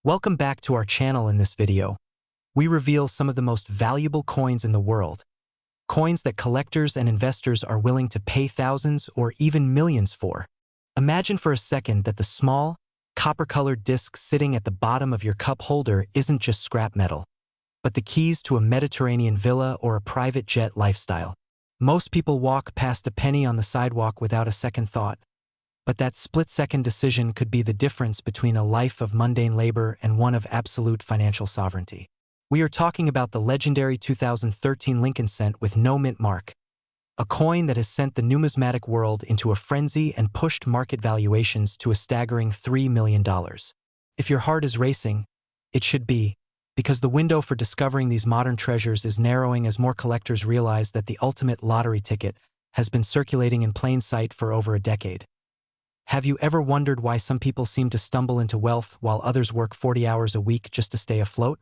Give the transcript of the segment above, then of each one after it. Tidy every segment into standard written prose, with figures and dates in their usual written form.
Welcome back to our channel. In this video, we reveal some of the most valuable coins in the world, coins that collectors and investors are willing to pay thousands or even millions for. Imagine for a second that the small, copper-colored disc sitting at the bottom of your cup holder isn't just scrap metal, but the keys to a Mediterranean villa or a private jet lifestyle. Most people walk past a penny on the sidewalk without a second thought, but that split-second decision could be the difference between a life of mundane labor and one of absolute financial sovereignty. We are talking about the legendary 2013 Lincoln cent with no mint mark, a coin that has sent the numismatic world into a frenzy and pushed market valuations to a staggering $3 million. If your heart is racing, it should be, because the window for discovering these modern treasures is narrowing as more collectors realize that the ultimate lottery ticket has been circulating in plain sight for over a decade. Have you ever wondered why some people seem to stumble into wealth while others work 40 hours a week just to stay afloat?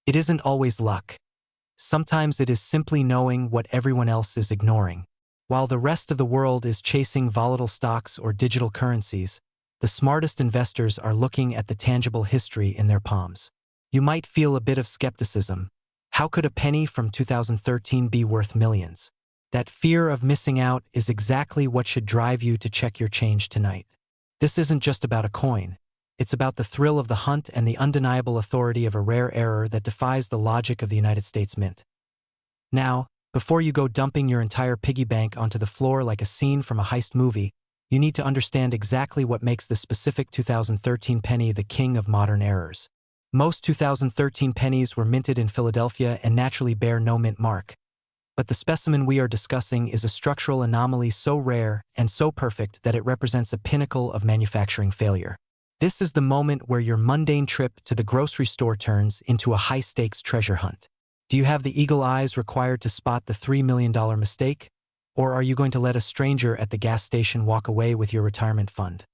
It isn't always luck. Sometimes it is simply knowing what everyone else is ignoring. While the rest of the world is chasing volatile stocks or digital currencies, the smartest investors are looking at the tangible history in their palms. You might feel a bit of skepticism. How could a penny from 2013 be worth millions? That fear of missing out is exactly what should drive you to check your change tonight. This isn't just about a coin. It's about the thrill of the hunt and the undeniable authority of a rare error that defies the logic of the United States Mint. Now, before you go dumping your entire piggy bank onto the floor like a scene from a heist movie, you need to understand exactly what makes this specific 2013 penny the king of modern errors. Most 2013 pennies were minted in Philadelphia and naturally bear no mint mark. But the specimen we are discussing is a structural anomaly so rare and so perfect that it represents a pinnacle of manufacturing failure. This is the moment where your mundane trip to the grocery store turns into a high-stakes treasure hunt. Do you have the eagle eyes required to spot the $3 million mistake? Or are you going to let a stranger at the gas station walk away with your retirement fund?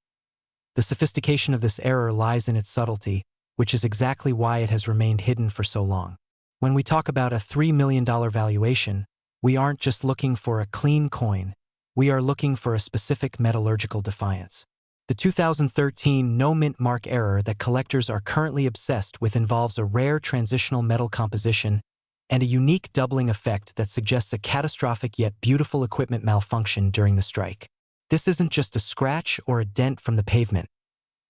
The sophistication of this error lies in its subtlety, which is exactly why it has remained hidden for so long. When we talk about a $3 million valuation, we aren't just looking for a clean coin, we are looking for a specific metallurgical defiance. The 2013 no mint mark error that collectors are currently obsessed with involves a rare transitional metal composition and a unique doubling effect that suggests a catastrophic yet beautiful equipment malfunction during the strike. This isn't just a scratch or a dent from the pavement.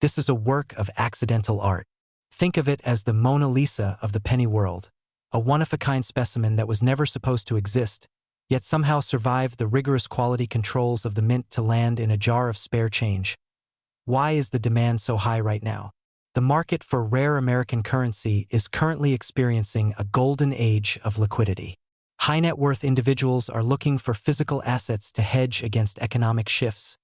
This is a work of accidental art. Think of it as the Mona Lisa of the penny world, a one-of-a-kind specimen that was never supposed to exist, yet somehow survived the rigorous quality controls of the mint to land in a jar of spare change. Why is the demand so high right now? The market for rare American currency is currently experiencing a golden age of liquidity. High-net-worth individuals are looking for physical assets to hedge against economic shifts,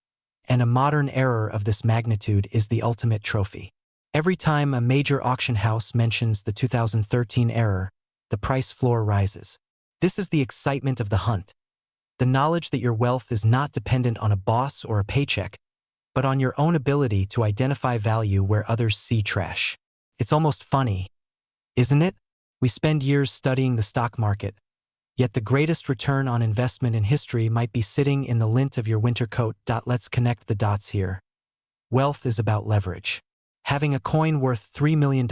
and a modern error of this magnitude is the ultimate trophy. Every time a major auction house mentions the 2013 error, the price floor rises. This is the excitement of the hunt. The knowledge that your wealth is not dependent on a boss or a paycheck, but on your own ability to identify value where others see trash. It's almost funny, isn't it? We spend years studying the stock market, yet the greatest return on investment in history might be sitting in the lint of your winter coat. Let's connect the dots here. Wealth is about leverage. Having a coin worth $3 million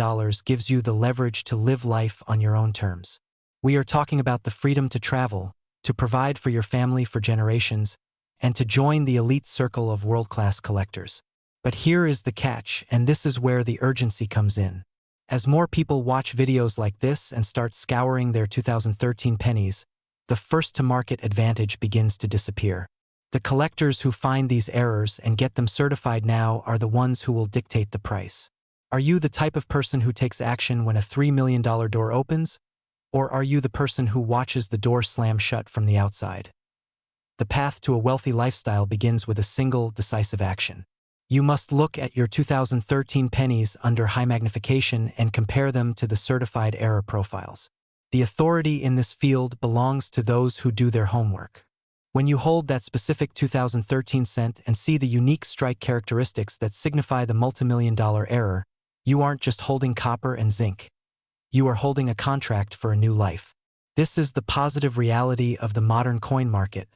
gives you the leverage to live life on your own terms. We are talking about the freedom to travel, to provide for your family for generations, and to join the elite circle of world-class collectors. But here is the catch, and this is where the urgency comes in. As more people watch videos like this and start scouring their 2013 pennies, the first-to-market advantage begins to disappear. The collectors who find these errors and get them certified now are the ones who will dictate the price. Are you the type of person who takes action when a $3 million door opens? Or are you the person who watches the door slam shut from the outside? The path to a wealthy lifestyle begins with a single, decisive action. You must look at your 2013 pennies under high magnification and compare them to the certified error profiles. The authority in this field belongs to those who do their homework. When you hold that specific 2013 cent and see the unique strike characteristics that signify the multimillion-dollar error, you aren't just holding copper and zinc. You are holding a contract for a new life. This is the positive reality of the modern coin market.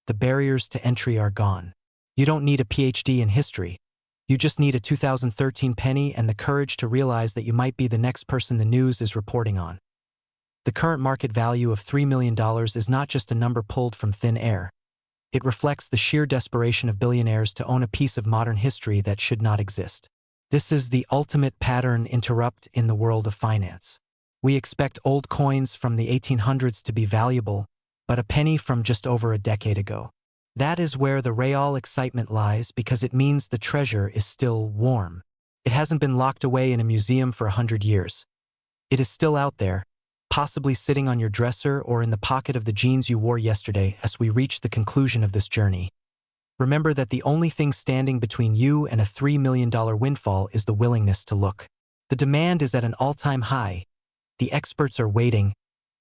The barriers to entry are gone. You don't need a PhD in history. You just need a 2013 penny and the courage to realize that you might be the next person the news is reporting on. The current market value of $3 million is not just a number pulled from thin air. It reflects the sheer desperation of billionaires to own a piece of modern history that should not exist. This is the ultimate pattern interrupt in the world of finance. We expect old coins from the 1800s to be valuable, but a penny from just over a decade ago. That is where the real excitement lies, because it means the treasure is still warm. It hasn't been locked away in a museum for 100 years. It is still out there, possibly sitting on your dresser or in the pocket of the jeans you wore yesterday. As we reach the conclusion of this journey, remember that the only thing standing between you and a $3 million windfall is the willingness to look. The demand is at an all-time high, the experts are waiting,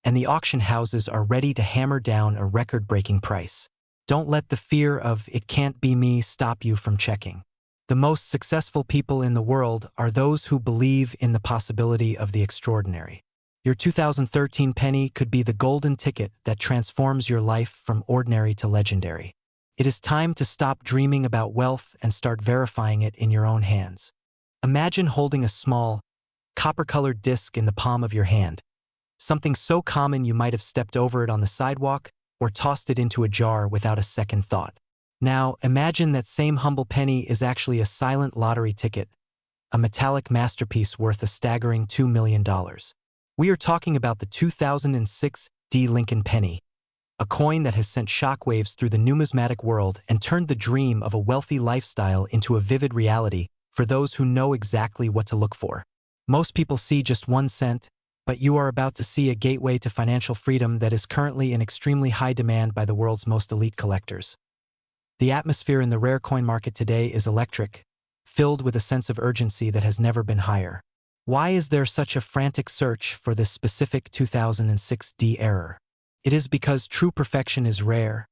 and the auction houses are ready to hammer down a record-breaking price. Don't let the fear of "it can't be me" stop you from checking. The most successful people in the world are those who believe in the possibility of the extraordinary. Your 2013 penny could be the golden ticket that transforms your life from ordinary to legendary. It is time to stop dreaming about wealth and start verifying it in your own hands. Imagine holding a small, copper-colored disc in the palm of your hand, something so common you might have stepped over it on the sidewalk or tossed it into a jar without a second thought. Now, imagine that same humble penny is actually a silent lottery ticket, a metallic masterpiece worth a staggering $2 million. We are talking about the 2006 D. Lincoln penny, a coin that has sent shockwaves through the numismatic world and turned the dream of a wealthy lifestyle into a vivid reality for those who know exactly what to look for. Most people see just 1 cent, but you are about to see a gateway to financial freedom that is currently in extremely high demand by the world's most elite collectors. The atmosphere in the rare coin market today is electric, filled with a sense of urgency that has never been higher. Why is there such a frantic search for this specific 2006 D error? It is because true perfection is rare,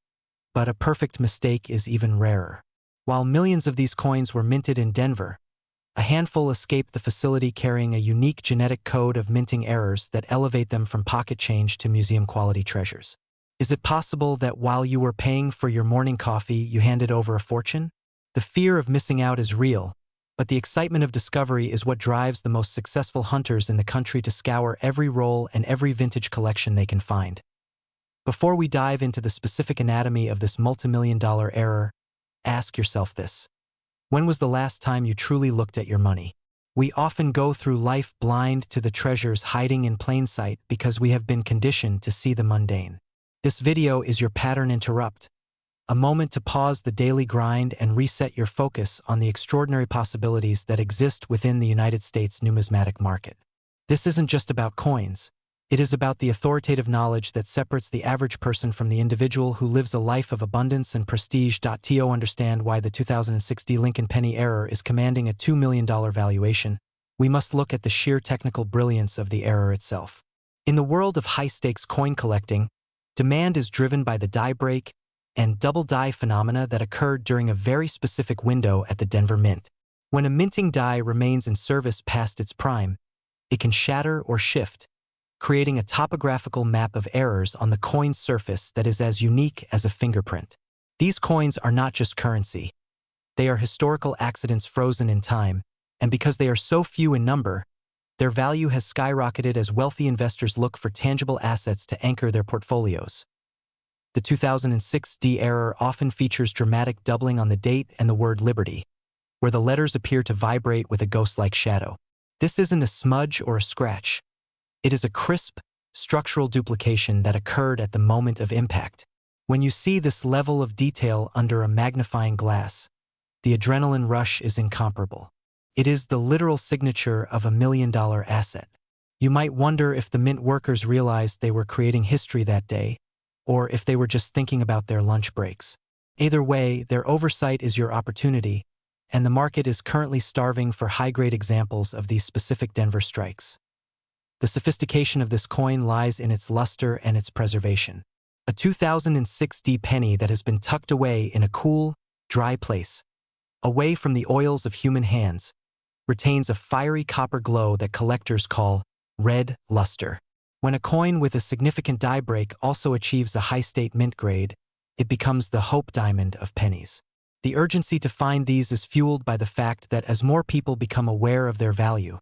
but a perfect mistake is even rarer. While millions of these coins were minted in Denver, a handful escaped the facility carrying a unique genetic code of minting errors that elevate them from pocket change to museum-quality treasures. Is it possible that while you were paying for your morning coffee, you handed over a fortune? The fear of missing out is real, but the excitement of discovery is what drives the most successful hunters in the country to scour every roll and every vintage collection they can find. Before we dive into the specific anatomy of this multimillion-dollar error, ask yourself this. When was the last time you truly looked at your money? We often go through life blind to the treasures hiding in plain sight because we have been conditioned to see the mundane. This video is your pattern interrupt, a moment to pause the daily grind and reset your focus on the extraordinary possibilities that exist within the United States numismatic market. This isn't just about coins. It is about the authoritative knowledge that separates the average person from the individual who lives a life of abundance and prestige. To understand why the 2006 D. Lincoln penny error is commanding a $2 million valuation, we must look at the sheer technical brilliance of the error itself. In the world of high-stakes coin collecting, demand is driven by the die break and double die phenomena that occurred during a very specific window at the Denver Mint. When a minting die remains in service past its prime, it can shatter or shift, creating a topographical map of errors on the coin's surface that is as unique as a fingerprint. These coins are not just currency. They are historical accidents frozen in time, and because they are so few in number, their value has skyrocketed as wealthy investors look for tangible assets to anchor their portfolios. The 2006 D error often features dramatic doubling on the date and the word liberty, where the letters appear to vibrate with a ghost-like shadow. This isn't a smudge or a scratch. It is a crisp, structural duplication that occurred at the moment of impact. When you see this level of detail under a magnifying glass, the adrenaline rush is incomparable. It is the literal signature of a $1 million asset. You might wonder if the mint workers realized they were creating history that day, or if they were just thinking about their lunch breaks. Either way, their oversight is your opportunity, and the market is currently starving for high-grade examples of these specific Denver strikes. The sophistication of this coin lies in its luster and its preservation. A 2006 D penny that has been tucked away in a cool, dry place, away from the oils of human hands, retains a fiery copper glow that collectors call red luster. When a coin with a significant die break also achieves a high-state mint grade, it becomes the hope diamond of pennies. The urgency to find these is fueled by the fact that as more people become aware of their value,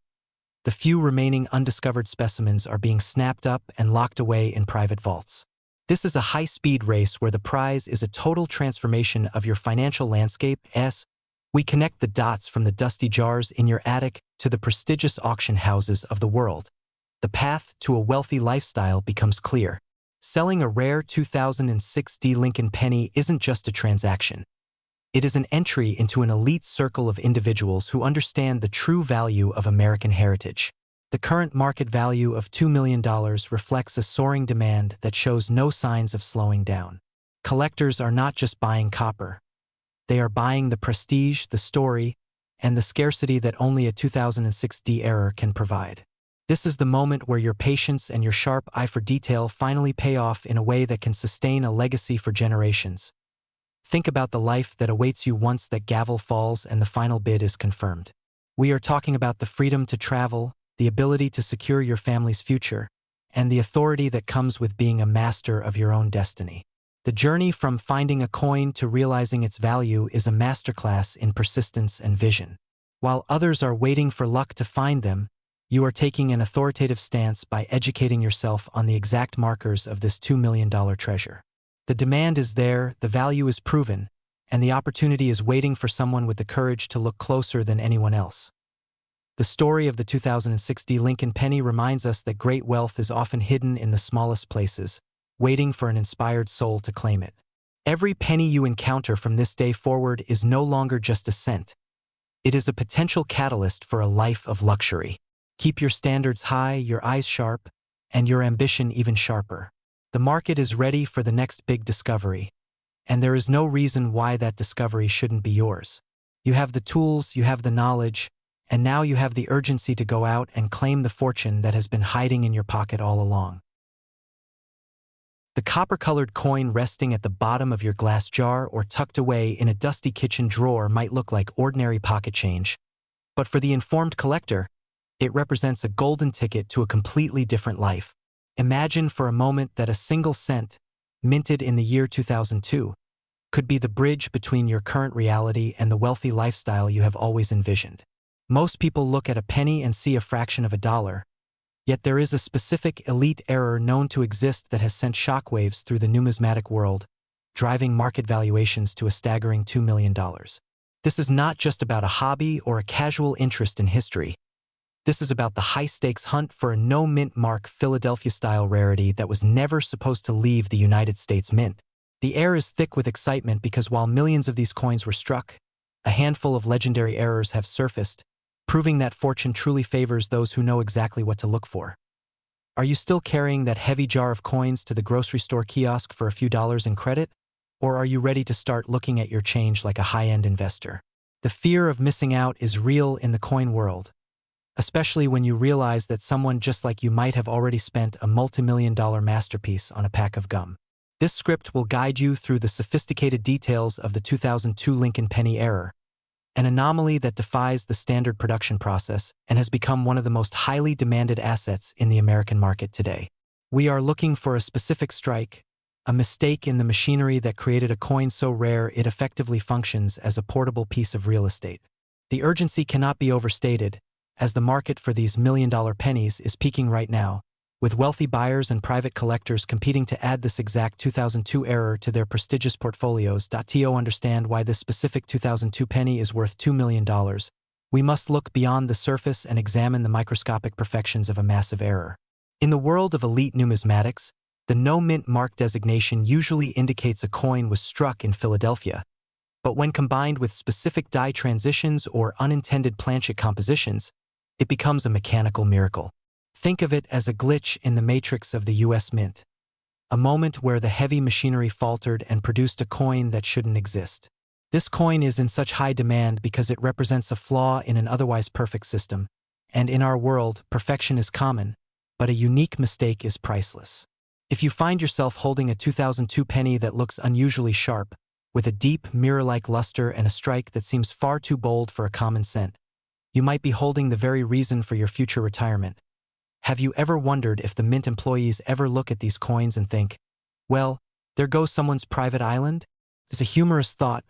the few remaining undiscovered specimens are being snapped up and locked away in private vaults. This is a high-speed race where the prize is a total transformation of your financial landscape as we connect the dots from the dusty jars in your attic to the prestigious auction houses of the world. The path to a wealthy lifestyle becomes clear. Selling a rare 2006 Lincoln Penny isn't just a transaction. It is an entry into an elite circle of individuals who understand the true value of American heritage. The current market value of $2 million reflects a soaring demand that shows no signs of slowing down. Collectors are not just buying copper. They are buying the prestige, the story, and the scarcity that only a 2006 error can provide. This is the moment where your patience and your sharp eye for detail finally pay off in a way that can sustain a legacy for generations. Think about the life that awaits you once that gavel falls and the final bid is confirmed. We are talking about the freedom to travel, the ability to secure your family's future, and the authority that comes with being a master of your own destiny. The journey from finding a coin to realizing its value is a masterclass in persistence and vision. While others are waiting for luck to find them, you are taking an authoritative stance by educating yourself on the exact markers of this $2 million treasure. The demand is there, the value is proven, and the opportunity is waiting for someone with the courage to look closer than anyone else. The story of the 2006 Lincoln Penny reminds us that great wealth is often hidden in the smallest places, waiting for an inspired soul to claim it. Every penny you encounter from this day forward is no longer just a cent. It is a potential catalyst for a life of luxury. Keep your standards high, your eyes sharp, and your ambition even sharper. The market is ready for the next big discovery, and there is no reason why that discovery shouldn't be yours. You have the tools, you have the knowledge, and now you have the urgency to go out and claim the fortune that has been hiding in your pocket all along. The copper-colored coin resting at the bottom of your glass jar or tucked away in a dusty kitchen drawer might look like ordinary pocket change, but for the informed collector, it represents a golden ticket to a completely different life. Imagine for a moment that a single cent, minted in the year 2002, could be the bridge between your current reality and the wealthy lifestyle you have always envisioned. Most people look at a penny and see a fraction of a dollar, yet there is a specific elite error known to exist that has sent shockwaves through the numismatic world, driving market valuations to a staggering $2 million. This is not just about a hobby or a casual interest in history. This is about the high-stakes hunt for a no-mint mark Philadelphia-style rarity that was never supposed to leave the United States Mint. The air is thick with excitement because while millions of these coins were struck, a handful of legendary errors have surfaced, proving that fortune truly favors those who know exactly what to look for. Are you still carrying that heavy jar of coins to the grocery store kiosk for a few dollars in credit? Or are you ready to start looking at your change like a high-end investor? The fear of missing out is real in the coin world, especially when you realize that someone just like you might have already spent a multi-million-dollar masterpiece on a pack of gum. This script will guide you through the sophisticated details of the 2002 Lincoln Penny error, an anomaly that defies the standard production process and has become one of the most highly demanded assets in the American market today. We are looking for a specific strike, a mistake in the machinery that created a coin so rare it effectively functions as a portable piece of real estate. The urgency cannot be overstated, as the market for these million-dollar pennies is peaking right now, with wealthy buyers and private collectors competing to add this exact 2002 error to their prestigious portfolios. To understand why this specific 2002 penny is worth $2 million, we must look beyond the surface and examine the microscopic perfections of a massive error. In the world of elite numismatics, the no-mint mark designation usually indicates a coin was struck in Philadelphia, but when combined with specific die transitions or unintended planchet compositions, it becomes a mechanical miracle. Think of it as a glitch in the matrix of the U.S. Mint, a moment where the heavy machinery faltered and produced a coin that shouldn't exist. This coin is in such high demand because it represents a flaw in an otherwise perfect system, and in our world, perfection is common, but a unique mistake is priceless. If you find yourself holding a 2002 penny that looks unusually sharp, with a deep, mirror-like luster and a strike that seems far too bold for a common cent, you might be holding the very reason for your future retirement. Have you ever wondered if the Mint employees ever look at these coins and think, well, there goes someone's private island? It's a humorous thought,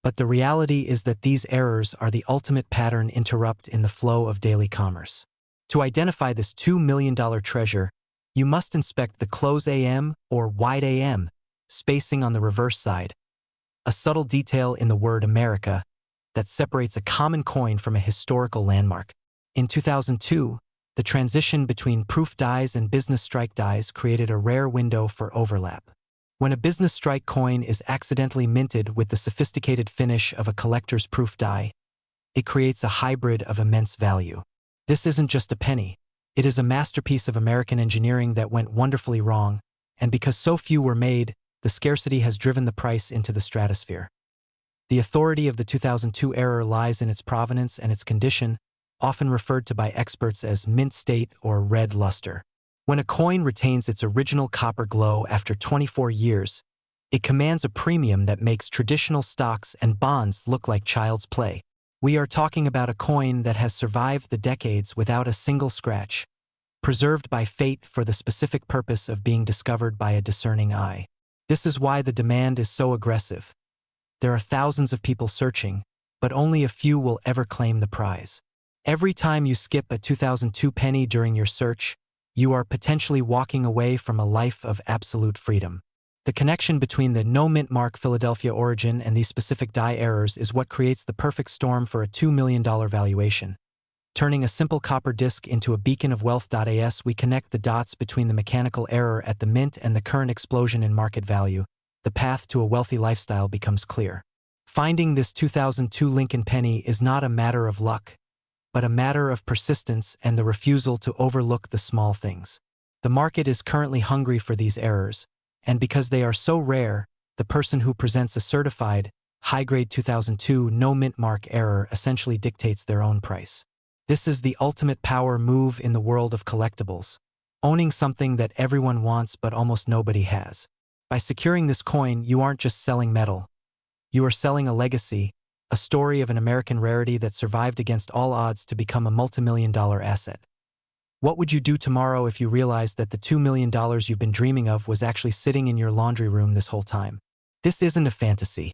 But the reality is that these errors are the ultimate pattern interrupt in the flow of daily commerce. To identify this $2 million treasure, you must inspect the close AM or wide AM spacing on the reverse side, a subtle detail in the word America that separates a common coin from a historical landmark. In 2002, the transition between proof dies and business strike dies created a rare window for overlap. When a business strike coin is accidentally minted with the sophisticated finish of a collector's proof die, it creates a hybrid of immense value. This isn't just a penny. It is a masterpiece of American engineering that went wonderfully wrong, and because so few were made, the scarcity has driven the price into the stratosphere. The authority of the 2002 error lies in its provenance and its condition, often referred to by experts as mint state or red luster. When a coin retains its original copper glow after 24 years, it commands a premium that makes traditional stocks and bonds look like child's play. We are talking about a coin that has survived the decades without a single scratch, preserved by fate for the specific purpose of being discovered by a discerning eye. This is why the demand is so aggressive. There are thousands of people searching, but only a few will ever claim the prize. Every time you skip a 2002 penny during your search, you are potentially walking away from a life of absolute freedom. The connection between the no mint mark Philadelphia origin and these specific die errors is what creates the perfect storm for a $2 million valuation. Turning a simple copper disc into a beacon of wealth.as, we connect the dots between the mechanical error at the mint and the current explosion in market value. The path to a wealthy lifestyle becomes clear. Finding this 2002 Lincoln penny is not a matter of luck, but a matter of persistence and the refusal to overlook the small things. The market is currently hungry for these errors, and because they are so rare, the person who presents a certified, high-grade 2002 no mint mark error essentially dictates their own price. This is the ultimate power move in the world of collectibles, owning something that everyone wants but almost nobody has. By securing this coin, you aren't just selling metal. You are selling a legacy, a story of an American rarity that survived against all odds to become a multi-million-dollar asset. What would you do tomorrow if you realized that the $2 million you've been dreaming of was actually sitting in your laundry room this whole time? This isn't a fantasy.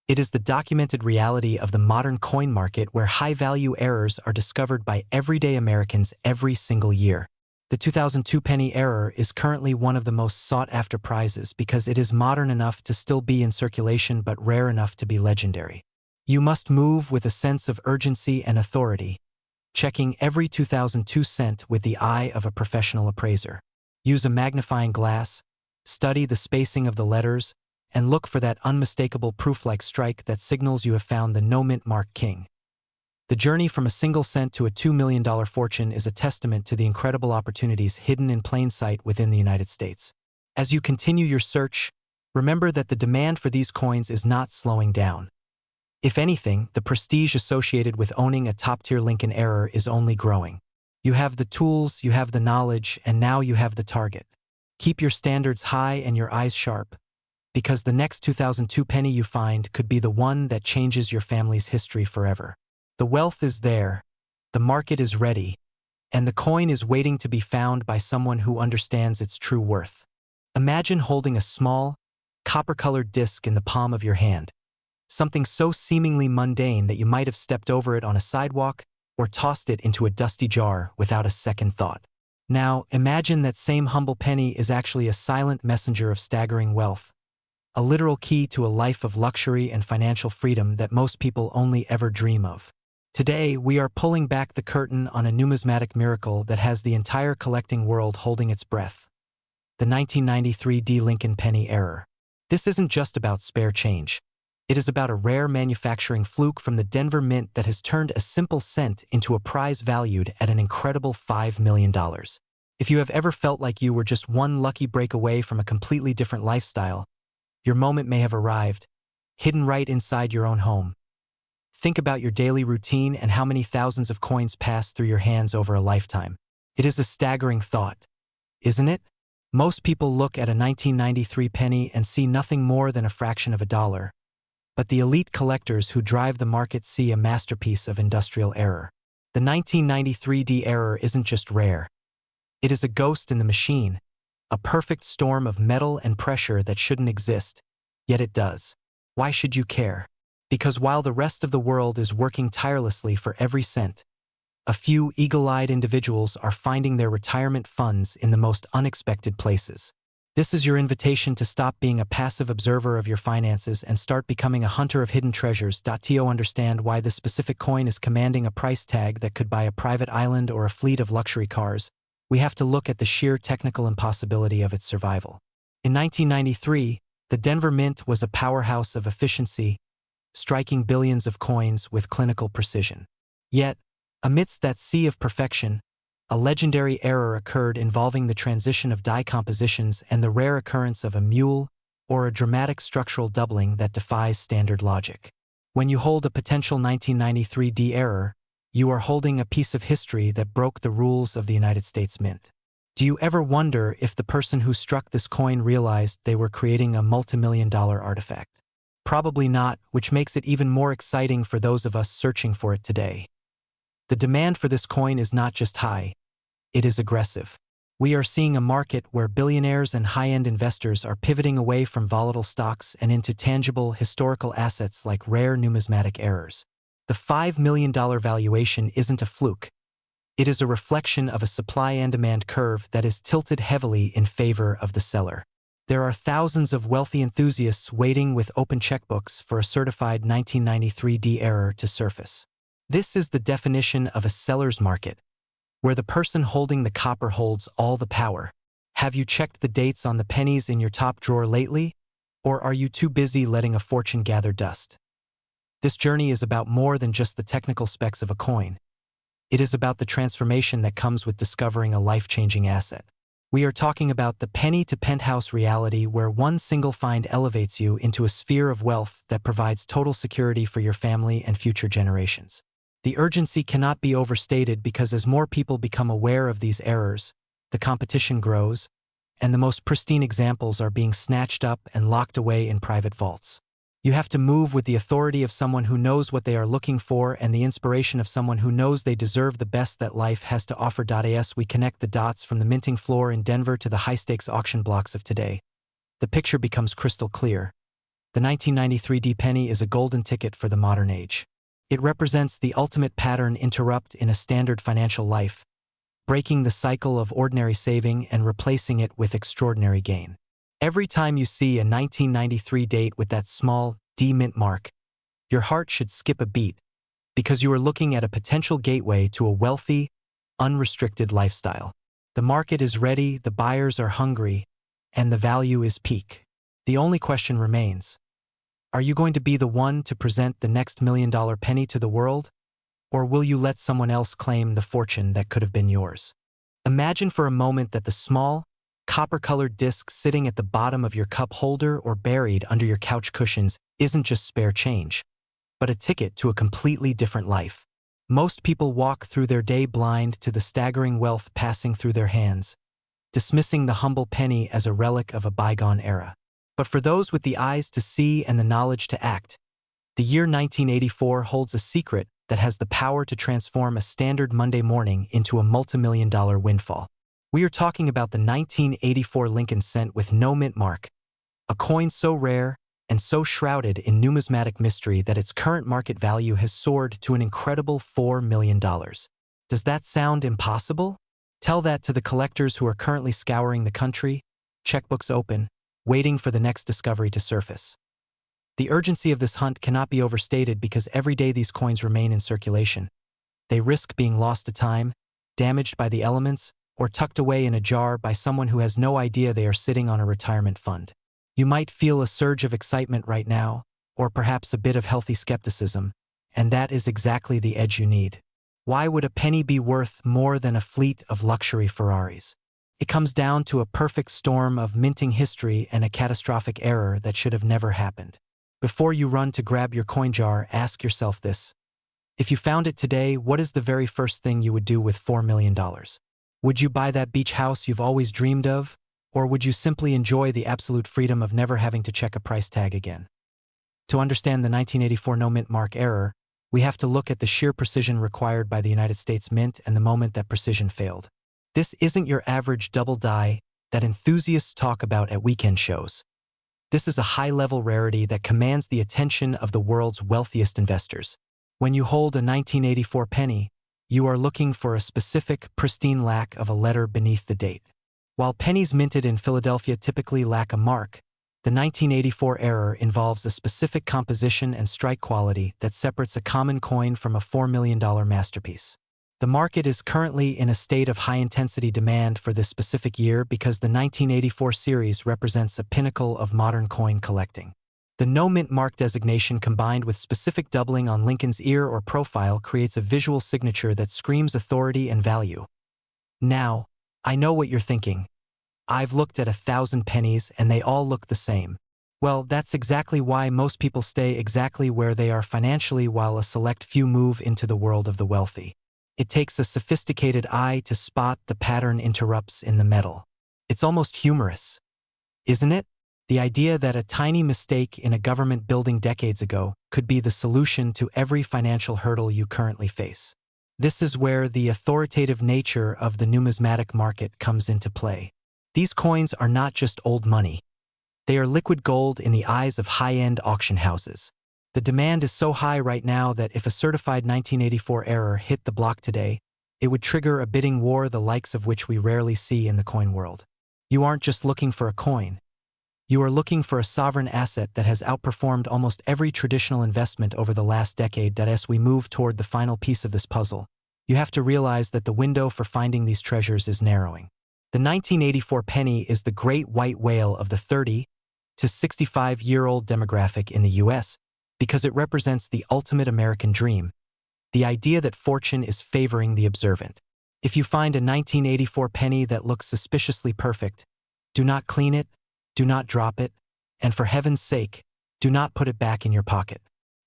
It is the documented reality of the modern coin market where high-value errors are discovered by everyday Americans every single year. The 2002 penny error is currently one of the most sought-after prizes because it is modern enough to still be in circulation but rare enough to be legendary. You must move with a sense of urgency and authority, checking every 2002 cent with the eye of a professional appraiser. Use a magnifying glass, study the spacing of the letters, and look for that unmistakable proof-like strike that signals you have found the no mint mark king. The journey from a single cent to a $2 million fortune is a testament to the incredible opportunities hidden in plain sight within the United States. As you continue your search, remember that the demand for these coins is not slowing down. If anything, the prestige associated with owning a top-tier Lincoln error is only growing. You have the tools, you have the knowledge, and now you have the target. Keep your standards high and your eyes sharp, because the next 2002 penny you find could be the one that changes your family's history forever. The wealth is there, the market is ready, and the coin is waiting to be found by someone who understands its true worth. Imagine holding a small, copper-colored disc in the palm of your hand. Something so seemingly mundane that you might have stepped over it on a sidewalk or tossed it into a dusty jar without a second thought. Now, imagine that same humble penny is actually a silent messenger of staggering wealth, a literal key to a life of luxury and financial freedom that most people only ever dream of. Today, we are pulling back the curtain on a numismatic miracle that has the entire collecting world holding its breath: the 1993 D. Lincoln penny error. This isn't just about spare change. It is about a rare manufacturing fluke from the Denver Mint that has turned a simple cent into a prize valued at an incredible $5 million. If you have ever felt like you were just one lucky break away from a completely different lifestyle, your moment may have arrived, hidden right inside your own home. Think about your daily routine and how many thousands of coins pass through your hands over a lifetime. It is a staggering thought, isn't it? Most people look at a 1993 penny and see nothing more than a fraction of a dollar. But the elite collectors who drive the market see a masterpiece of industrial error. The 1993 D error isn't just rare. It is a ghost in the machine, a perfect storm of metal and pressure that shouldn't exist, yet it does. Why should you care? Because while the rest of the world is working tirelessly for every cent, a few eagle-eyed individuals are finding their retirement funds in the most unexpected places. This is your invitation to stop being a passive observer of your finances and start becoming a hunter of hidden treasures. To understand why this specific coin is commanding a price tag that could buy a private island or a fleet of luxury cars, we have to look at the sheer technical impossibility of its survival. In 1993, the Denver Mint was a powerhouse of efficiency, striking billions of coins with clinical precision. Yet, amidst that sea of perfection, a legendary error occurred involving the transition of die compositions and the rare occurrence of a mule or a dramatic structural doubling that defies standard logic. When you hold a potential 1993 D error, you are holding a piece of history that broke the rules of the United States Mint. Do you ever wonder if the person who struck this coin realized they were creating a multimillion-dollar artifact? Probably not, which makes it even more exciting for those of us searching for it today. The demand for this coin is not just high, it is aggressive. We are seeing a market where billionaires and high-end investors are pivoting away from volatile stocks and into tangible, historical assets like rare numismatic errors. The $5 million valuation isn't a fluke. It is a reflection of a supply and demand curve that is tilted heavily in favor of the seller. There are thousands of wealthy enthusiasts waiting with open checkbooks for a certified 1993 D error to surface. This is the definition of a seller's market, where the person holding the copper holds all the power. Have you checked the dates on the pennies in your top drawer lately? Or are you too busy letting a fortune gather dust? This journey is about more than just the technical specs of a coin. It is about the transformation that comes with discovering a life-changing asset. We are talking about the penny to penthouse reality where one single find elevates you into a sphere of wealth that provides total security for your family and future generations. The urgency cannot be overstated because as more people become aware of these errors, the competition grows, and the most pristine examples are being snatched up and locked away in private vaults. You have to move with the authority of someone who knows what they are looking for and the inspiration of someone who knows they deserve the best that life has to offer. As we connect the dots from the minting floor in Denver to the high-stakes auction blocks of today, the picture becomes crystal clear. The 1993 D penny is a golden ticket for the modern age. It represents the ultimate pattern interrupt in a standard financial life, breaking the cycle of ordinary saving and replacing it with extraordinary gain. Every time you see a 1993 date with that small D mint mark, your heart should skip a beat because you are looking at a potential gateway to a wealthy, unrestricted lifestyle. The market is ready, the buyers are hungry, and the value is peak. The only question remains: are you going to be the one to present the next $1 million penny to the world? Or will you let someone else claim the fortune that could have been yours? Imagine for a moment that the small, copper-colored disc sitting at the bottom of your cup holder or buried under your couch cushions isn't just spare change, but a ticket to a completely different life. Most people walk through their day blind to the staggering wealth passing through their hands, dismissing the humble penny as a relic of a bygone era. But for those with the eyes to see and the knowledge to act, the year 1984 holds a secret that has the power to transform a standard Monday morning into a multimillion-dollar windfall. We are talking about the 1984 Lincoln cent with no mint mark, a coin so rare and so shrouded in numismatic mystery that its current market value has soared to an incredible $4 million. Does that sound impossible? Tell that to the collectors who are currently scouring the country, checkbooks open, waiting for the next discovery to surface. The urgency of this hunt cannot be overstated because every day these coins remain in circulation, they risk being lost to time, damaged by the elements, or tucked away in a jar by someone who has no idea they are sitting on a retirement fund. You might feel a surge of excitement right now, or perhaps a bit of healthy skepticism, and that is exactly the edge you need. Why would a penny be worth more than a fleet of luxury Ferraris? It comes down to a perfect storm of minting history and a catastrophic error that should have never happened. Before you run to grab your coin jar, ask yourself this. If you found it today, what is the very first thing you would do with $4 million? Would you buy that beach house you've always dreamed of? Or would you simply enjoy the absolute freedom of never having to check a price tag again? To understand the 1984 no-mint mark error, we have to look at the sheer precision required by the United States Mint and the moment that precision failed. This isn't your average double die that enthusiasts talk about at weekend shows. This is a high-level rarity that commands the attention of the world's wealthiest investors. When you hold a 1984 penny, you are looking for a specific, pristine lack of a letter beneath the date. While pennies minted in Philadelphia typically lack a mark, the 1984 error involves a specific composition and strike quality that separates a common coin from a $4 million masterpiece. The market is currently in a state of high-intensity demand for this specific year because the 1984 series represents a pinnacle of modern coin collecting. The no-mint mark designation combined with specific doubling on Lincoln's ear or profile creates a visual signature that screams authority and value. Now, I know what you're thinking. I've looked at 1,000 pennies and they all look the same. Well, that's exactly why most people stay exactly where they are financially while a select few move into the world of the wealthy. It takes a sophisticated eye to spot the pattern interrupts in the metal. It's almost humorous, isn't it? The idea that a tiny mistake in a government building decades ago could be the solution to every financial hurdle you currently face. This is where the authoritative nature of the numismatic market comes into play. These coins are not just old money. They are liquid gold in the eyes of high-end auction houses. The demand is so high right now that if a certified 1984 error hit the block today, it would trigger a bidding war the likes of which we rarely see in the coin world. You aren't just looking for a coin. You are looking for a sovereign asset that has outperformed almost every traditional investment over the last decade. As we move toward the final piece of this puzzle, you have to realize that the window for finding these treasures is narrowing. The 1984 penny is the great white whale of the 30 to 65-year-old demographic in the U.S. because it represents the ultimate American dream, the idea that fortune is favoring the observant. If you find a 1984 penny that looks suspiciously perfect, do not clean it, do not drop it, and for heaven's sake, do not put it back in your pocket.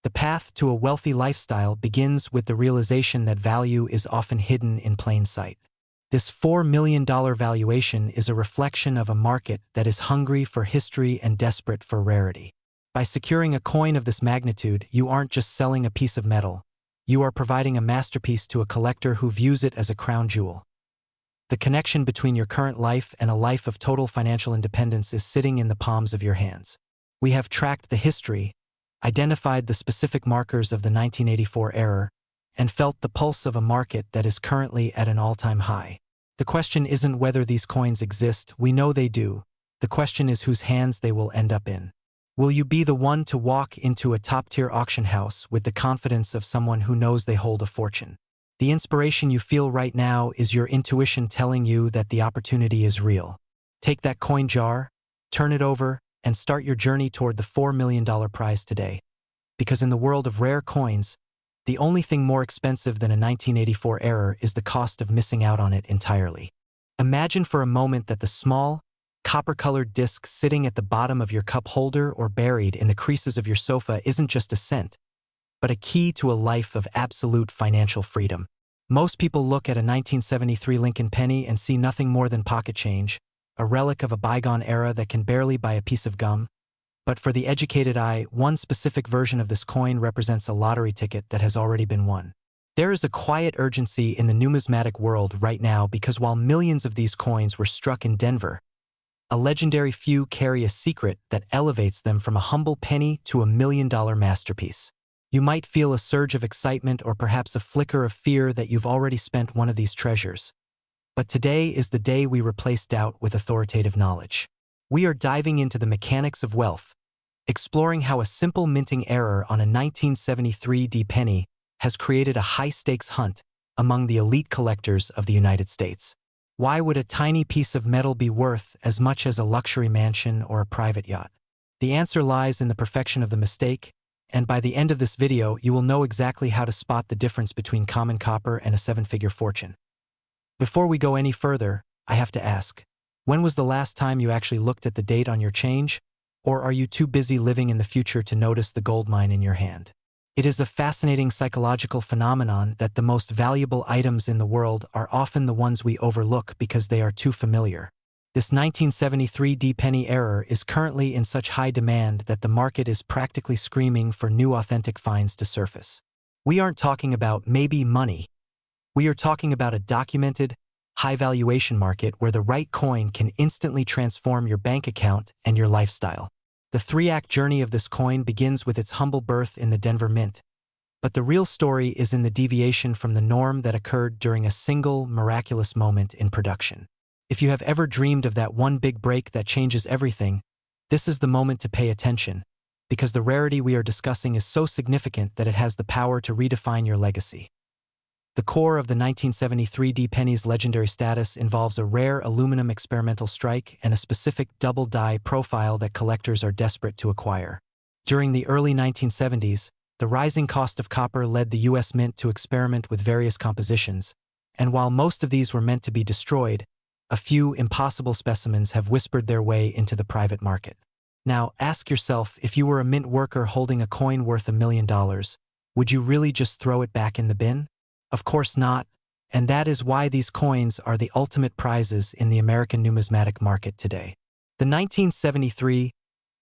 The path to a wealthy lifestyle begins with the realization that value is often hidden in plain sight. This $4 million valuation is a reflection of a market that is hungry for history and desperate for rarity. By securing a coin of this magnitude, you aren't just selling a piece of metal. You are providing a masterpiece to a collector who views it as a crown jewel. The connection between your current life and a life of total financial independence is sitting in the palms of your hands. We have tracked the history, identified the specific markers of the 1984 error, and felt the pulse of a market that is currently at an all-time high. The question isn't whether these coins exist, we know they do. The question is whose hands they will end up in. Will you be the one to walk into a top-tier auction house with the confidence of someone who knows they hold a fortune? The inspiration you feel right now is your intuition telling you that the opportunity is real. Take that coin jar, turn it over, and start your journey toward the $4 million prize today. Because in the world of rare coins, the only thing more expensive than a 1984 error is the cost of missing out on it entirely. Imagine for a moment that the small, copper-colored disc sitting at the bottom of your cup holder or buried in the creases of your sofa isn't just a cent, but a key to a life of absolute financial freedom. Most people look at a 1973 Lincoln penny and see nothing more than pocket change, a relic of a bygone era that can barely buy a piece of gum. But for the educated eye, one specific version of this coin represents a lottery ticket that has already been won. There is a quiet urgency in the numismatic world right now because while millions of these coins were struck in Denver, a legendary few carry a secret that elevates them from a humble penny to $1 million masterpiece. You might feel a surge of excitement or perhaps a flicker of fear that you've already spent one of these treasures. But today is the day we replace doubt with authoritative knowledge. We are diving into the mechanics of wealth, exploring how a simple minting error on a 1973 penny has created a high-stakes hunt among the elite collectors of the United States. Why would a tiny piece of metal be worth as much as a luxury mansion or a private yacht? The answer lies in the perfection of the mistake, and by the end of this video, you will know exactly how to spot the difference between common copper and a seven-figure fortune. Before we go any further, I have to ask, when was the last time you actually looked at the date on your change? Or are you too busy living in the future to notice the gold mine in your hand? It is a fascinating psychological phenomenon that the most valuable items in the world are often the ones we overlook because they are too familiar. This 1973 penny error is currently in such high demand that the market is practically screaming for new authentic finds to surface. We aren't talking about maybe money. We are talking about a documented, high-valuation market where the right coin can instantly transform your bank account and your lifestyle. The three-act journey of this coin begins with its humble birth in the Denver Mint, but the real story is in the deviation from the norm that occurred during a single, miraculous moment in production. If you have ever dreamed of that one big break that changes everything, this is the moment to pay attention, because the rarity we are discussing is so significant that it has the power to redefine your legacy. The core of the 1973 Pennies' legendary status involves a rare aluminum experimental strike and a specific double-die profile that collectors are desperate to acquire. During the early 1970s, the rising cost of copper led the U.S. Mint to experiment with various compositions, and while most of these were meant to be destroyed, a few impossible specimens have whispered their way into the private market. Now, ask yourself, if you were a mint worker holding a coin worth $1 million, would you really just throw it back in the bin? Of course not, and that is why these coins are the ultimate prizes in the American numismatic market today. The 1973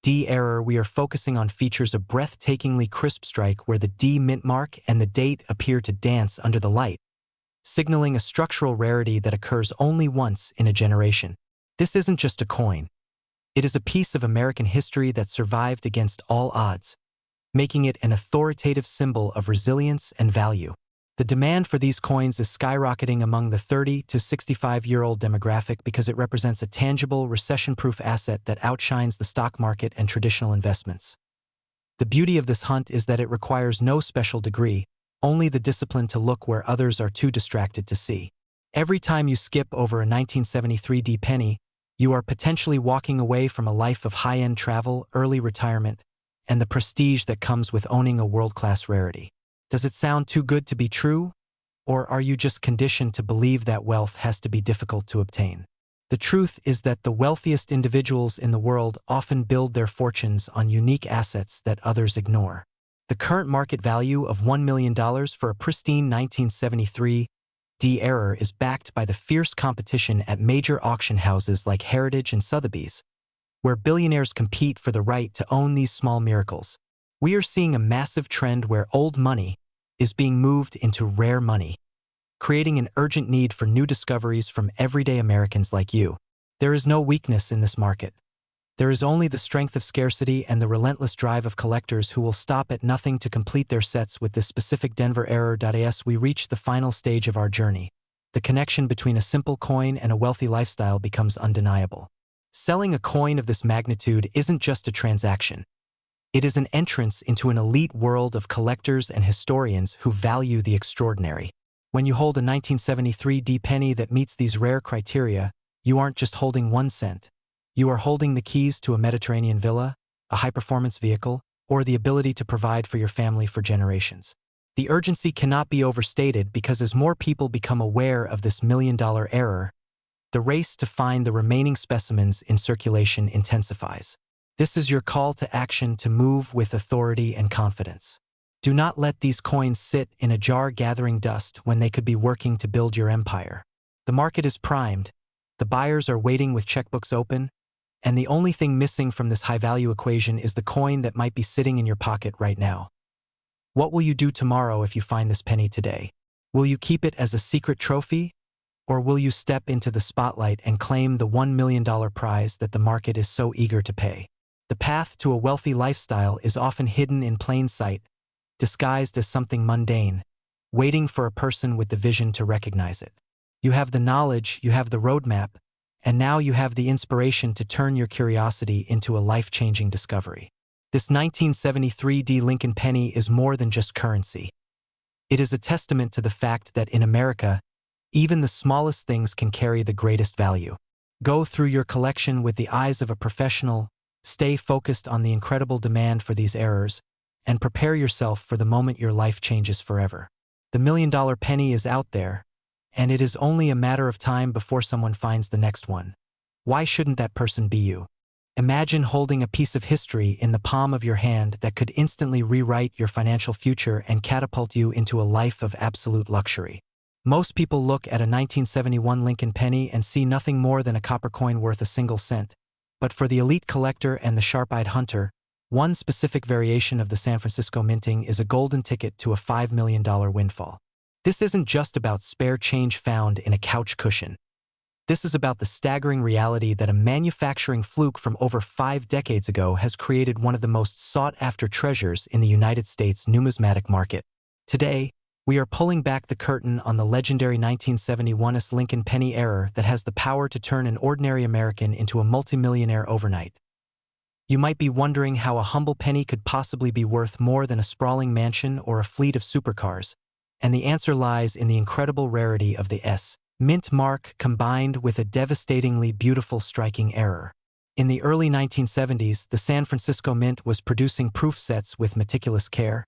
D error we are focusing on features a breathtakingly crisp strike where the D mint mark and the date appear to dance under the light, signaling a structural rarity that occurs only once in a generation. This isn't just a coin. It is a piece of American history that survived against all odds, making it an authoritative symbol of resilience and value. The demand for these coins is skyrocketing among the 30 to 65-year-old demographic because it represents a tangible, recession-proof asset that outshines the stock market and traditional investments. The beauty of this hunt is that it requires no special degree, only the discipline to look where others are too distracted to see. Every time you skip over a 1973 D penny, you are potentially walking away from a life of high-end travel, early retirement, and the prestige that comes with owning a world-class rarity. Does it sound too good to be true? Or are you just conditioned to believe that wealth has to be difficult to obtain? The truth is that the wealthiest individuals in the world often build their fortunes on unique assets that others ignore. The current market value of $1 million for a pristine 1973 D error is backed by the fierce competition at major auction houses like Heritage and Sotheby's, where billionaires compete for the right to own these small miracles. We are seeing a massive trend where old money is being moved into rare money, creating an urgent need for new discoveries from everyday Americans like you. There is no weakness in this market. There is only the strength of scarcity and the relentless drive of collectors who will stop at nothing to complete their sets with this specific Denver error. As we reach the final stage of our journey, the connection between a simple coin and a wealthy lifestyle becomes undeniable. Selling a coin of this magnitude isn't just a transaction. It is an entrance into an elite world of collectors and historians who value the extraordinary. When you hold a 1973 D penny that meets these rare criteria, you aren't just holding 1 cent. You are holding the keys to a Mediterranean villa, a high-performance vehicle, or the ability to provide for your family for generations. The urgency cannot be overstated because as more people become aware of this million-dollar error, the race to find the remaining specimens in circulation intensifies. This is your call to action to move with authority and confidence. Do not let these coins sit in a jar gathering dust when they could be working to build your empire. The market is primed, the buyers are waiting with checkbooks open, and the only thing missing from this high-value equation is the coin that might be sitting in your pocket right now. What will you do tomorrow if you find this penny today? Will you keep it as a secret trophy? Or will you step into the spotlight and claim the $1 million prize that the market is so eager to pay? The path to a wealthy lifestyle is often hidden in plain sight, disguised as something mundane, waiting for a person with the vision to recognize it. You have the knowledge, you have the roadmap, and now you have the inspiration to turn your curiosity into a life-changing discovery. This 1973 D Lincoln penny is more than just currency. It is a testament to the fact that in America, even the smallest things can carry the greatest value. Go through your collection with the eyes of a professional, stay focused on the incredible demand for these errors, and prepare yourself for the moment your life changes forever. The $1 million penny is out there, and it is only a matter of time before someone finds the next one. Why shouldn't that person be you? Imagine holding a piece of history in the palm of your hand that could instantly rewrite your financial future and catapult you into a life of absolute luxury. Most people look at a 1971 Lincoln penny and see nothing more than a copper coin worth a single cent. But for the elite collector and the sharp-eyed hunter, one specific variation of the San Francisco minting is a golden ticket to a $5 million windfall. This isn't just about spare change found in a couch cushion. This is about the staggering reality that a manufacturing fluke from over 5 decades ago has created one of the most sought-after treasures in the United States numismatic market. Today, we are pulling back the curtain on the legendary 1971's Lincoln penny error that has the power to turn an ordinary American into a multimillionaire overnight. You might be wondering how a humble penny could possibly be worth more than a sprawling mansion or a fleet of supercars, and the answer lies in the incredible rarity of the S. Mint mark combined with a devastatingly beautiful striking error. In the early 1970s, the San Francisco Mint was producing proof sets with meticulous care,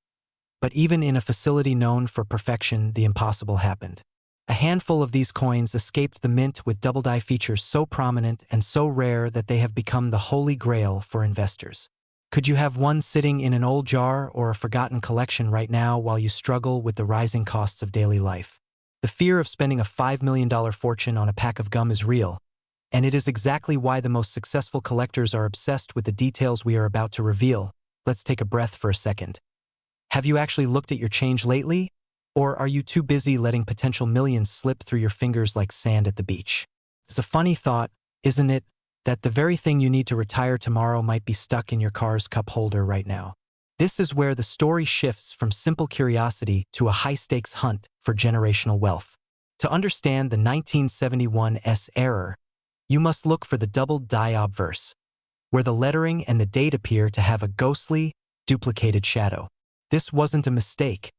but even in a facility known for perfection, the impossible happened. A handful of these coins escaped the mint with double-die features so prominent and so rare that they have become the holy grail for investors. Could you have one sitting in an old jar or a forgotten collection right now while you struggle with the rising costs of daily life? The fear of spending a $5 million fortune on a pack of gum is real, and it is exactly why the most successful collectors are obsessed with the details we are about to reveal. Let's take a breath for a second. Have you actually looked at your change lately? Or are you too busy letting potential millions slip through your fingers like sand at the beach? It's a funny thought, isn't it, that the very thing you need to retire tomorrow might be stuck in your car's cup holder right now. This is where the story shifts from simple curiosity to a high-stakes hunt for generational wealth. To understand the 1971's error, you must look for the double-die obverse, where the lettering and the date appear to have a ghostly, duplicated shadow. This wasn't a mistake.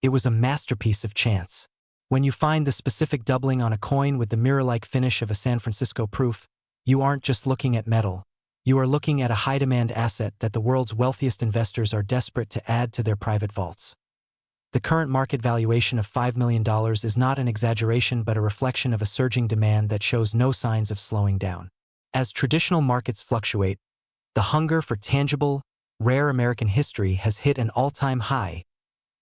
It was a masterpiece of chance. When you find the specific doubling on a coin with the mirror-like finish of a San Francisco proof, you aren't just looking at metal. You are looking at a high-demand asset that the world's wealthiest investors are desperate to add to their private vaults. The current market valuation of $5 million is not an exaggeration but a reflection of a surging demand that shows no signs of slowing down. As traditional markets fluctuate, the hunger for tangible, rare American history has hit an all-time high,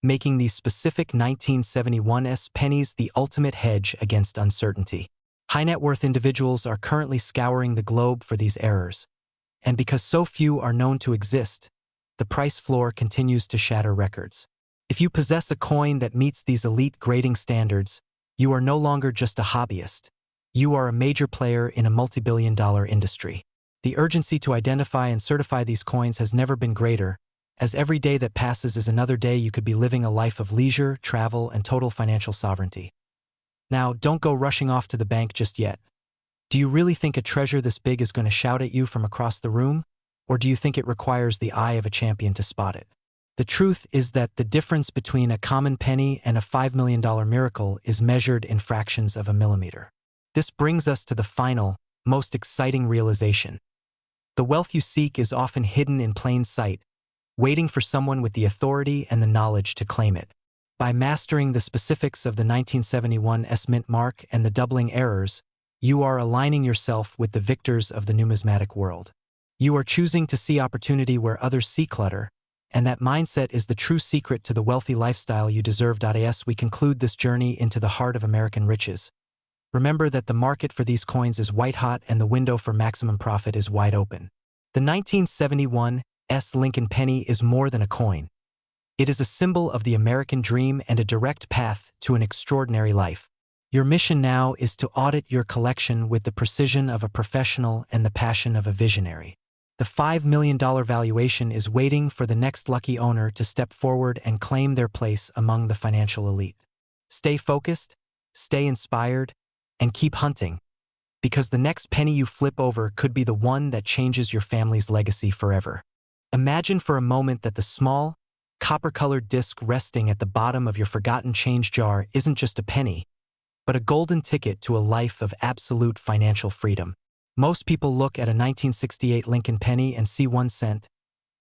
making these specific 1971's pennies the ultimate hedge against uncertainty. High-net-worth individuals are currently scouring the globe for these errors, and because so few are known to exist, the price floor continues to shatter records. If you possess a coin that meets these elite grading standards, you are no longer just a hobbyist. You are a major player in a multi-billion-dollar industry. The urgency to identify and certify these coins has never been greater, as every day that passes is another day you could be living a life of leisure, travel, and total financial sovereignty. Now, don't go rushing off to the bank just yet. Do you really think a treasure this big is going to shout at you from across the room? Or do you think it requires the eye of a champion to spot it? The truth is that the difference between a common penny and a $5 million miracle is measured in fractions of a millimeter. This brings us to the final, most exciting realization. The wealth you seek is often hidden in plain sight, waiting for someone with the authority and the knowledge to claim it. By mastering the specifics of the 1971's mint mark and the doubling errors, you are aligning yourself with the victors of the numismatic world. You are choosing to see opportunity where others see clutter, and that mindset is the true secret to the wealthy lifestyle you deserve. As we conclude this journey into the heart of American riches, remember that the market for these coins is white-hot and the window for maximum profit is wide open. The 1971's Lincoln penny is more than a coin. It is a symbol of the American dream and a direct path to an extraordinary life. Your mission now is to audit your collection with the precision of a professional and the passion of a visionary. The $5 million valuation is waiting for the next lucky owner to step forward and claim their place among the financial elite. Stay focused, stay inspired, and keep hunting, because the next penny you flip over could be the one that changes your family's legacy forever. Imagine for a moment that the small, copper-colored disc resting at the bottom of your forgotten change jar isn't just a penny, but a golden ticket to a life of absolute financial freedom. Most people look at a 1968 Lincoln penny and see 1 cent,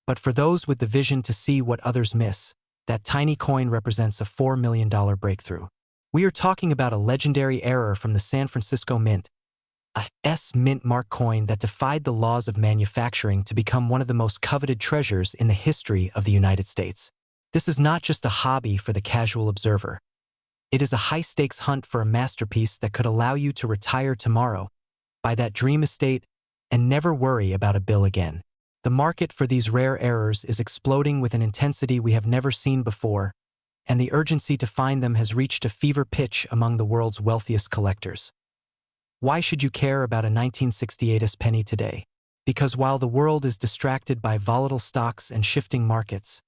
but for those with the vision to see what others miss, that tiny coin represents a $4 million breakthrough. We are talking about a legendary error from the San Francisco Mint, a S mint mark coin that defied the laws of manufacturing to become one of the most coveted treasures in the history of the United States. This is not just a hobby for the casual observer. It is a high-stakes hunt for a masterpiece that could allow you to retire tomorrow, buy that dream estate, and never worry about a bill again. The market for these rare errors is exploding with an intensity we have never seen before, and the urgency to find them has reached a fever pitch among the world's wealthiest collectors. Why should you care about a 1968 penny today? Because while the world is distracted by volatile stocks and shifting markets,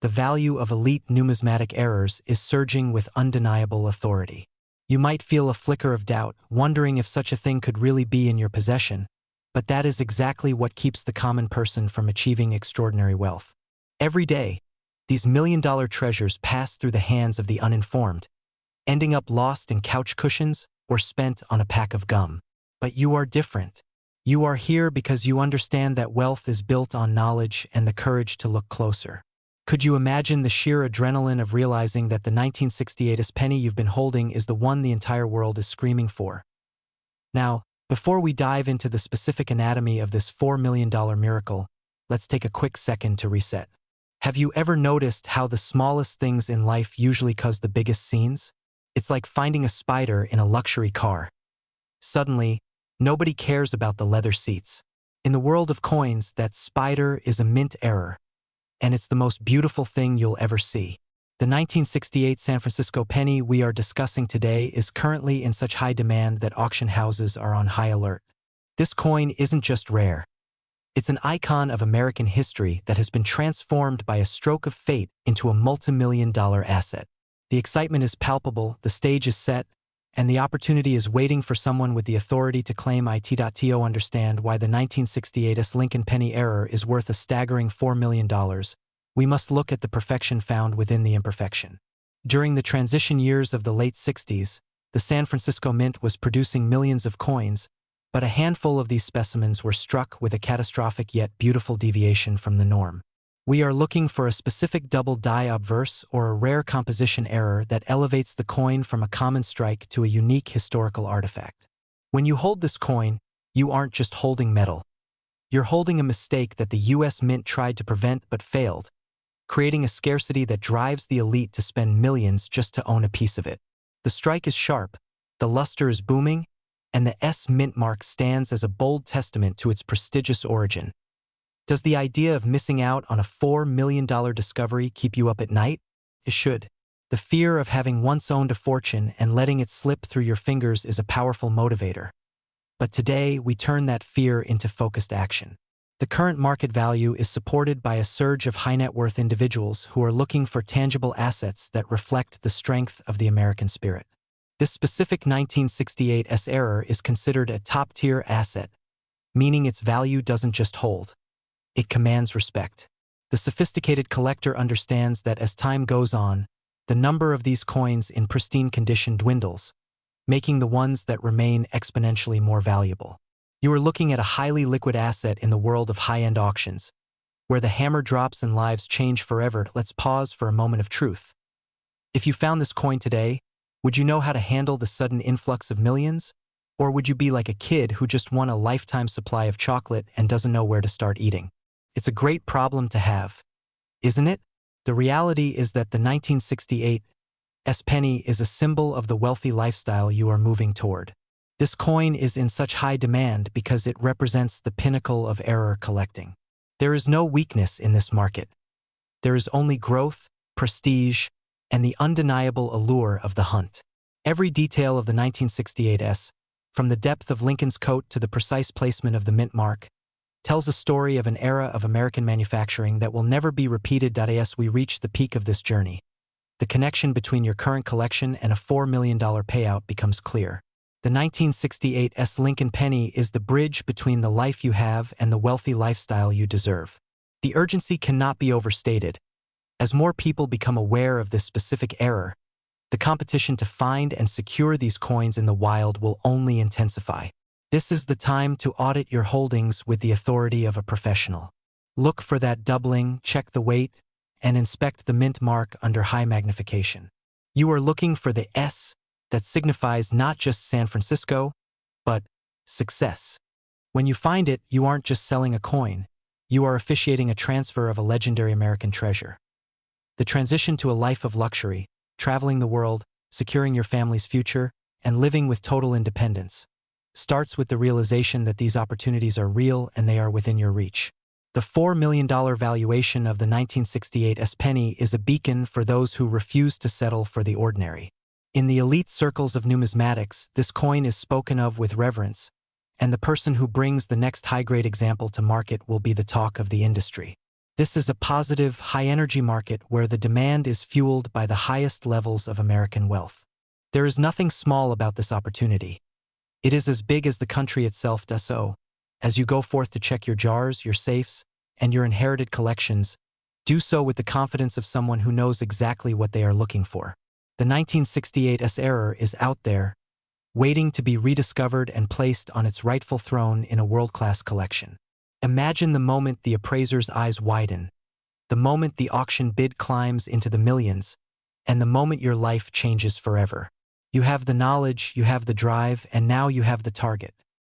the value of elite numismatic errors is surging with undeniable authority. You might feel a flicker of doubt, wondering if such a thing could really be in your possession, but that is exactly what keeps the common person from achieving extraordinary wealth. Every day, these million-dollar treasures pass through the hands of the uninformed, ending up lost in couch cushions or spent on a pack of gum. But you are different. You are here because you understand that wealth is built on knowledge and the courage to look closer. Could you imagine the sheer adrenaline of realizing that the 1968 penny you've been holding is the one the entire world is screaming for? Now, before we dive into the specific anatomy of this $4 million miracle, let's take a quick second to reset. Have you ever noticed how the smallest things in life usually cause the biggest scenes? It's like finding a spider in a luxury car. Suddenly, nobody cares about the leather seats. In the world of coins, that spider is a mint error, and it's the most beautiful thing you'll ever see. The 1968 San Francisco penny we are discussing today is currently in such high demand that auction houses are on high alert. This coin isn't just rare. It's an icon of American history that has been transformed by a stroke of fate into a multi-million-dollar asset. The excitement is palpable, the stage is set, and the opportunity is waiting for someone with the authority to claim it. To understand why the 1968 Lincoln penny error is worth a staggering $4 million, we must look at the perfection found within the imperfection. During the transition years of the late 60s, the San Francisco Mint was producing millions of coins, but a handful of these specimens were struck with a catastrophic yet beautiful deviation from the norm. We are looking for a specific double die obverse or a rare composition error that elevates the coin from a common strike to a unique historical artifact. When you hold this coin, you aren't just holding metal. You're holding a mistake that the US Mint tried to prevent but failed, creating a scarcity that drives the elite to spend millions just to own a piece of it. The strike is sharp, the luster is booming, and the S Mint mark stands as a bold testament to its prestigious origin. Does the idea of missing out on a $4 million discovery keep you up at night? It should. The fear of having once owned a fortune and letting it slip through your fingers is a powerful motivator. But today, we turn that fear into focused action. The current market value is supported by a surge of high-net-worth individuals who are looking for tangible assets that reflect the strength of the American spirit. This specific 1968 error is considered a top-tier asset, meaning its value doesn't just hold. It commands respect. The sophisticated collector understands that as time goes on, the number of these coins in pristine condition dwindles, making the ones that remain exponentially more valuable. You are looking at a highly liquid asset in the world of high-end auctions, where the hammer drops and lives change forever. Let's pause for a moment of truth. If you found this coin today, would you know how to handle the sudden influx of millions? Or would you be like a kid who just won a lifetime supply of chocolate and doesn't know where to start eating? It's a great problem to have, isn't it? The reality is that the 1968 penny is a symbol of the wealthy lifestyle you are moving toward. This coin is in such high demand because it represents the pinnacle of error collecting. There is no weakness in this market. There is only growth, prestige, and the undeniable allure of the hunt. Every detail of the 1968 from the depth of Lincoln's coat to the precise placement of the mint mark, tells a story of an era of American manufacturing that will never be repeated. As we reach the peak of this journey, the connection between your current collection and a $4 million payout becomes clear. The 1968 Lincoln penny is the bridge between the life you have and the wealthy lifestyle you deserve. The urgency cannot be overstated. As more people become aware of this specific error, the competition to find and secure these coins in the wild will only intensify. This is the time to audit your holdings with the authority of a professional. Look for that doubling, check the weight, and inspect the mint mark under high magnification. You are looking for the S that signifies not just San Francisco, but success. When you find it, you aren't just selling a coin. You are officiating a transfer of a legendary American treasure. The transition to a life of luxury, traveling the world, securing your family's future, and living with total independence, starts with the realization that these opportunities are real and they are within your reach. The $4 million valuation of the 1968 penny is a beacon for those who refuse to settle for the ordinary. In the elite circles of numismatics, this coin is spoken of with reverence, and the person who brings the next high-grade example to market will be the talk of the industry. This is a positive, high-energy market where the demand is fueled by the highest levels of American wealth. There is nothing small about this opportunity. It is as big as the country itself. So, as you go forth to check your jars, your safes, and your inherited collections, do so with the confidence of someone who knows exactly what they are looking for. The 1968's error is out there, waiting to be rediscovered and placed on its rightful throne in a world-class collection. Imagine the moment the appraiser's eyes widen, the moment the auction bid climbs into the millions, and the moment your life changes forever. You have the knowledge, you have the drive, and now you have the target.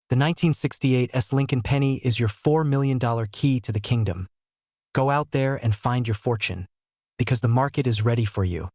The 1968's Lincoln Penny is your $4 million key to the kingdom. Go out there and find your fortune, because the market is ready for you.